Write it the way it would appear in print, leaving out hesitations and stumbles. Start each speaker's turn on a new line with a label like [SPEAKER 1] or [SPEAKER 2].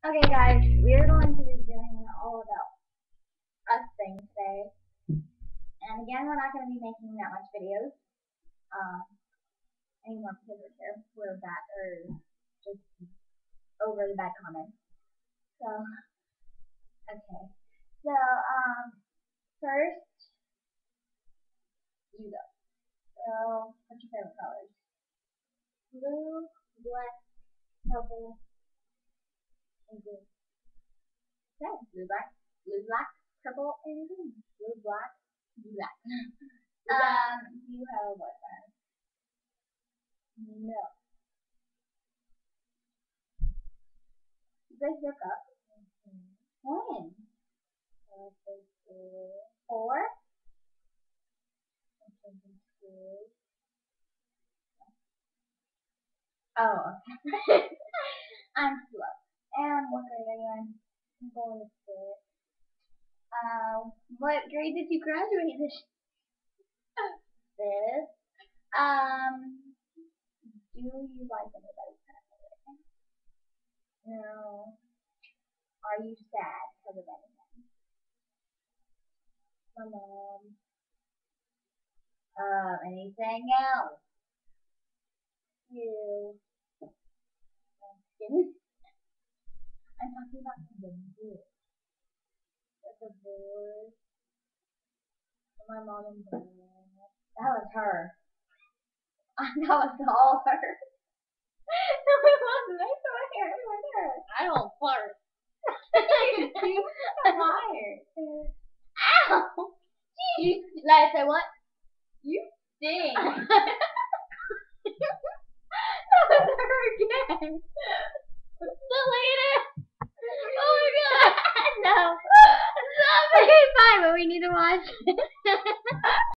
[SPEAKER 1] Okay, guys, we're going to be doing all about us things today. And again, we're not going to be making that much videos anymore because we're bad or just over the bad comments. So, okay. So, first, you go. So, what's your favorite colors? Blue, black, purple, and green. Okay, blue, black, purple, and green. Blue, black, black. Do you have a boyfriend? No. You guys broke up? When? Four? Oh, okay. I'm slow. And what grade are you in? I'm going to school. What grade did you graduate this? This. Do you like anybody's family? No. Are you sad because of anything? My mom. Anything else? You. I'm talking about the divorce. The divorce. My mom and dad. That was her. That was all her. It wasn't. I saw her. It was her.
[SPEAKER 2] I don't flirt.
[SPEAKER 1] You a liar. Ow!
[SPEAKER 2] Jeez. Let's say what?
[SPEAKER 1] You stink.
[SPEAKER 2] That was her again. Deleted. Oh my god. No. Stop it.
[SPEAKER 1] Okay, fine, but we need to watch.